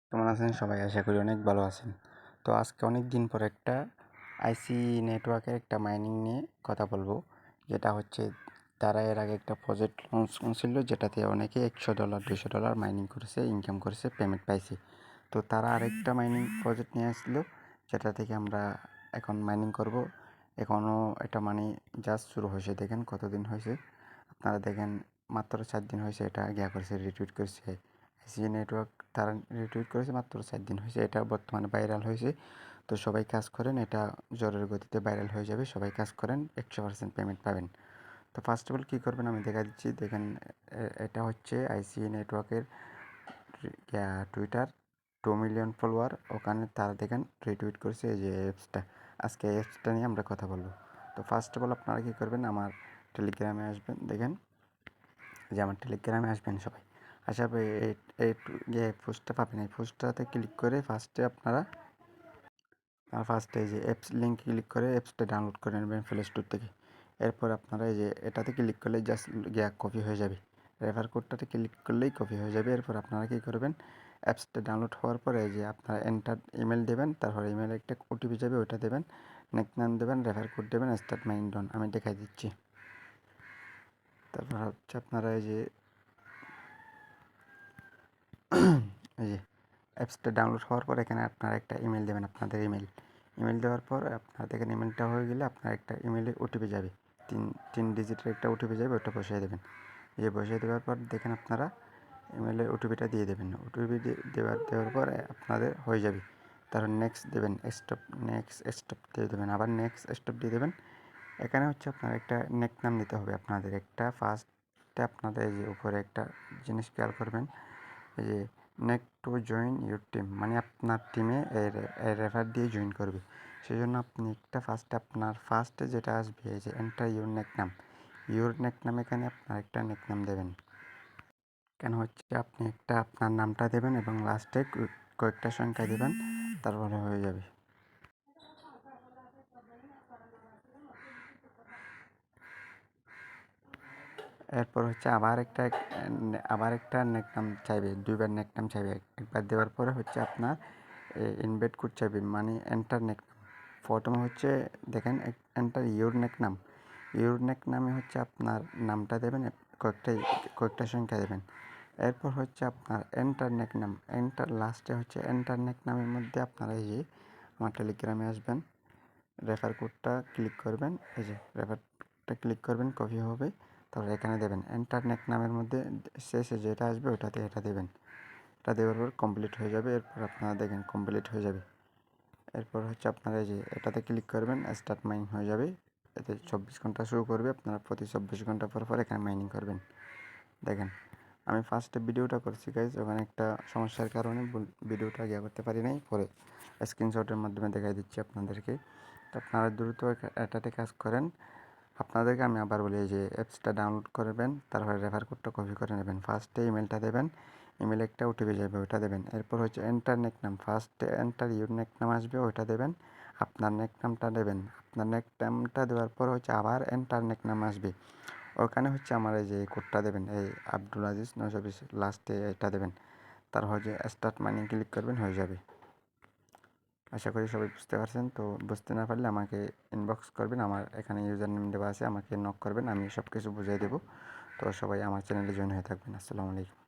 কেমন আছেন সবাই? আশা করি অনেক ভালো আছেন। তো আজকে অনেক দিন পর একটা আইসি নেটওয়ার্কের একটা মাইনিং নিয়ে কথা বলবো। যেটা হচ্ছে তারা এর আগে একটা প্রজেক্ট লঞ্চ করছিল, যেটাতে অনেকে $100 $200 মাইনিং করেছে, ইনকাম করেছে, পেমেন্ট পাইছে। তো তারা আরেকটা মাইনিং প্রজেক্ট নিয়ে আসলো, যেটা থেকে আমরা এখন মাইনিং করব। এখনও এটা মানে জাস্ট শুরু হয়েছে, দেখেন কতদিন হয়েছে। আপনারা দেখেন মাত্র 4 দিন হয়েছে এটা গিয়া করেছে, রিটুইট করেছে। আইসি নেটওয়ার্ক তারা রিটুইট করেছে, মাত্র 4 দিন হয়েছে, এটা বর্তমানে ভাইরাল হয়েছে। তো সবাই কাজ করেন, এটা জোরের গতিতে ভাইরাল হয়ে যাবে। সবাই কাজ করেন, 100% পেমেন্ট পাবেন। তো ফার্স্ট অফ অল কী করবেন আমি দেখা দিচ্ছি। দেখেন এটা হচ্ছে আইসি নেটওয়ার্কের টুইটার, 2 মিলিয়ন ফলোয়ার। ওখানে তারা দেখেন রিটুইট করেছে এই যে অ্যাপসটা। আজকে এই অ্যাপসটা নিয়ে আমরা কথা বলবো। তো ফার্স্ট অফ অল আপনারা কী করবেন, আমার টেলিগ্রামে আসবেন। দেখেন যে আমার টেলিগ্রামে আসবেন সবাই। আসার পরে এই পোস্টটা পাবেন। এই পোস্টটাতে ক্লিক করে ফার্স্টে এই যে অ্যাপস লিঙ্ক ক্লিক করে অ্যাপসটা ডাউনলোড করে নেবেন প্লে স্টোর থেকে। এরপর আপনারা এই যে এটাতে ক্লিক করলে জাস্ট কপি হয়ে যাবে। রেফার কোডটাতে ক্লিক করলেই কপি হয়ে যাবে। এরপর আপনারা কী করবেন, অ্যাপসটা ডাউনলোড হওয়ার পরে এই যে আপনারা এন্টার ইমেল দেবেন, তারপর ইমেলে একটা ওটিপি যাবে, ওইটা দেবেন, নেক্সট নাম দেবেন, রেফার কোড দেবেন, স্টার্ট মাইনিং ডাউন। আমি দেখাই দিচ্ছি। তারপর হচ্ছে আপনারা এই যে অ্যাপসটা ডাউনলোড হওয়ার পর এখানে আপনারা একটা ইমেল দেবেন, আপনাদের ইমেল দেওয়ার পর আপনারা দেখেন ইমেলটা হয়ে গেলে আপনার একটা ইমেলে ওটিপি যাবে, তিন ডিজিটের একটা ওটিপি যাবে, ওটা বসিয়ে দেবেন। বসিয়ে দেওয়ার পর দেখেন আপনারা ইমেলের ওটিপিটা দিয়ে দেবেন। ওটিপি দেওয়ার পর আপনাদের হয়ে যাবে। তারপর নেক্সট দেবেন, নেক্সট স্টপ দিয়ে দেবেন, আবার নেক্সট স্টপ দিয়ে দেবেন। এখানে হচ্ছে আপনার একটা নেক নাম দিতে হবে আপনাদের। একটা ফার্স্টে আপনাদের এই যে উপরে একটা জিনিস খেয়াল করবেন, এই যে নেক টু জয়েন ইউর টিম, মানে আপনার টিমে রেফার দিয়ে জয়েন করবে। সেই জন্য আপনি একটা আপনার ফার্স্টে যেটা আসবে এই যে এন্টার ইউর নেক নাম, এখানে আপনার একটা নেক নাম দেবেন। কেন হচ্ছে আপনি একটা আপনার নামটা দেবেন এবং লাস্টে কয়েকটা সংখ্যা দেবেন, তারপরে হয়ে যাবে। এরপর হচ্ছে আবার একটা নেক নাম চাইবে, দুইবার নেক নাম চাইবে। একবার দেওয়ার পরে হচ্ছে আপনার ইনভাইট কোড চাইবে, মানে এন্টার নেক নাম। প্রথমে হচ্ছে দেখেন এন্টার ইউর নেক নাম, নামে হচ্ছে আপনার নামটা দেবেন, কয়েকটা সংখ্যা দেবেন। এরপর হচ্ছে আপনার এন্টার নেক নাম, লাস্টে হচ্ছে এন্টার নেক নামের মধ্যে আপনারা এই যে আমার টেলিগ্রামে আসবেন, রেফার কোডটা ক্লিক করবেন, এই যে রেফারটা ক্লিক করবেন, কপি হবে। তারপর এখানে দেবেন এন্টার নেক নামের মধ্যে শেষে যেটা আসবে ওটাতে এটা দেবেন। এটা দেওয়ার পর কমপ্লিট হয়ে যাবে। এরপর আপনারা দেখেন কমপ্লিট হয়ে যাবে। এরপর হচ্ছে আপনারা এই যে এটাতে ক্লিক করবেন, স্টার্ট মাইনিং হয়ে যাবে। এতে 24 ঘন্টা শুরু করবে। আপনারা প্রতি 24 ঘন্টা পর পর এখানে মাইনিং করবেন। দেখেন আমি ফার্স্টে ভিডিওটা করছি গাইজ, ওখানে একটা সমস্যার কারণে ভিডিওটা করতে পারি নাই, পরে স্ক্রিনশটের মাধ্যমে দেখাই দিচ্ছি আপনাদেরকে। তো আপনারা দ্রুত এটাতে কাজ করেন। আপনাদেরকে আমি আবার বলি, এই যে অ্যাপসটা ডাউনলোড করবেন, তারপরে রেফার কোডটা কপি করে নেবেন, ফার্স্টে ইমেলটা দেবেন, ইমেলে একটা ওটিপি যাবে, ওইটা দেবেন। এরপর হচ্ছে এন্টার নেক নাম, ফার্স্টে এন্টার ইউর নেক নাম আসবে, ওইটা দেবেন, আপনার নেক নামটা দেবেন। আপনার নেক নামটা দেওয়ার পর হচ্ছে আবার এন্টার নেক নাম আসবে, ওখানে হচ্ছে আমার এই যে কোডটা দেবেন, এই আব্দুল আজিজ 920 লাস্টে এটা দেবেন। তারপর হচ্ছে স্টার্ট মাইনিং ক্লিক করবেন, হয়ে যাবে। আশা করি সবাই বুঝতে পারছেন। তো বুঝতে না পারলে আমাকে ইনবক্স করবেন, আমার এখানে ইউজার নেম দেওয়া আছে, আমাকে নক করবেন, আমি সব কিছু বুঝিয়ে দেবো। তো সবাই আমার চ্যানেলে জয়েন হয়ে থাকবেন। আসসালামু আলাইকুম।